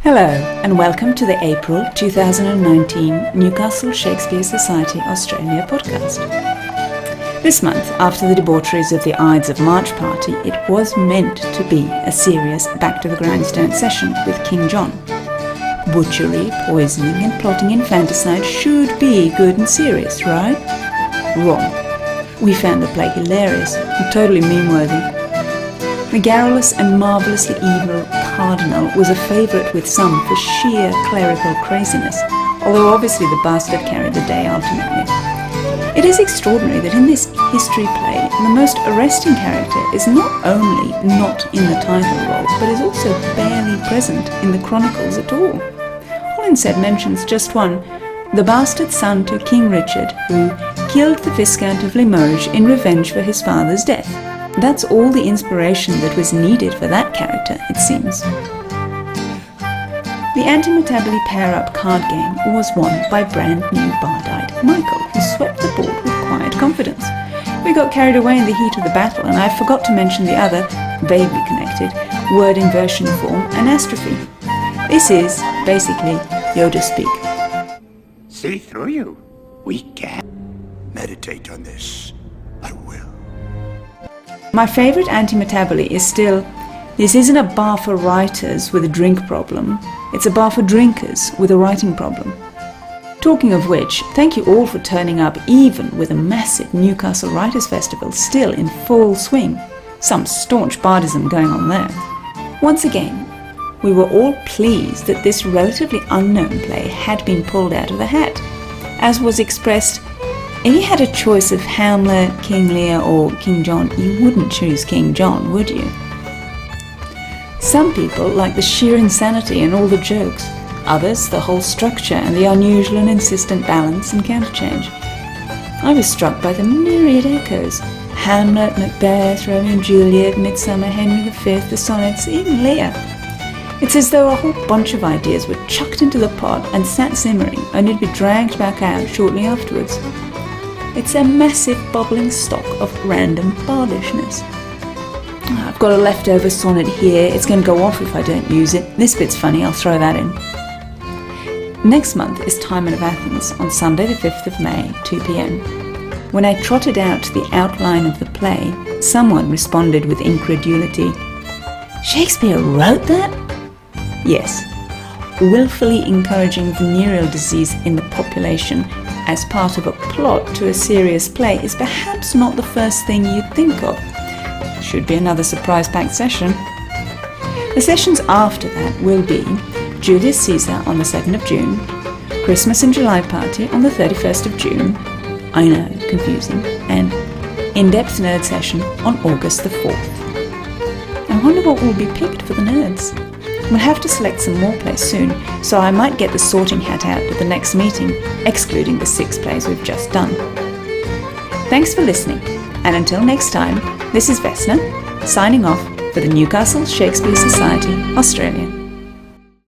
Hello and welcome to the April 2019 Newcastle Shakespeare Society Australia podcast. This month, after the debaucheries of the Ides of March party, it was meant to be a serious back to the grindstone session with King John. Butchery, poisoning and plotting infanticide should be good and serious, right? Wrong. We found the play hilarious and totally meme-worthy. The garrulous and marvellously evil Cardinal was a favourite with some for sheer clerical craziness, although obviously the bastard carried the day ultimately. It is extraordinary that in this history play, the most arresting character is not only not in the title role, but is also barely present in the chronicles at all. Holinshed mentions just one, the bastard son to King Richard, who killed the Viscount of Limoges in revenge for his father's death. That's all the inspiration that was needed for that character, it seems. The anti-metabole pair-up card game was won by brand new bar-eyed Michael, who swept the board with quiet confidence. We got carried away in the heat of the battle, and I forgot to mention the other, vaguely connected, word inversion form, anastrophe. This is, basically, Yoda speak. See through you. We can meditate on this. I will. My favourite anti-metabole is still, this isn't a bar for writers with a drink problem, it's a bar for drinkers with a writing problem. Talking of which, thank you all for turning up even with a massive Newcastle Writers' Festival still in full swing. Some staunch bardism going on there. Once again, we were all pleased that this relatively unknown play had been pulled out of the hat, as was expressed. If you had a choice of Hamlet, King Lear or King John, you wouldn't choose King John, would you? Some people like the sheer insanity and all the jokes, others the whole structure and the unusual and insistent balance and counterchange. I was struck by the myriad echoes. Hamlet, Macbeth, Romeo and Juliet, Midsummer, Henry V, the sonnets, even Lear. It's as though a whole bunch of ideas were chucked into the pot and sat simmering, only to be dragged back out shortly afterwards. It's a massive bubbling stock of random bardishness. I've got a leftover sonnet here. It's going to go off if I don't use it. This bit's funny, I'll throw that in. Next month is Timon of Athens on Sunday the 5th of May, 2 p.m. When I trotted out the outline of the play, someone responded with incredulity. Shakespeare wrote that? Yes. Willfully encouraging venereal disease in the population as part of a plot to a serious play is perhaps not the first thing you'd think of. Should be another surprise-packed session. The sessions after that will be Julius Caesar on the 2nd of June, Christmas and July Party on the 31st of June, I know, confusing, and In-Depth Nerd Session on August the 4th. I wonder what will be picked for the nerds. We'll have to select some more plays soon, so I might get the sorting hat out at the next meeting, excluding the 6 plays we've just done. Thanks for listening, and until next time, this is Vesna, signing off for the Newcastle Shakespeare Society, Australia.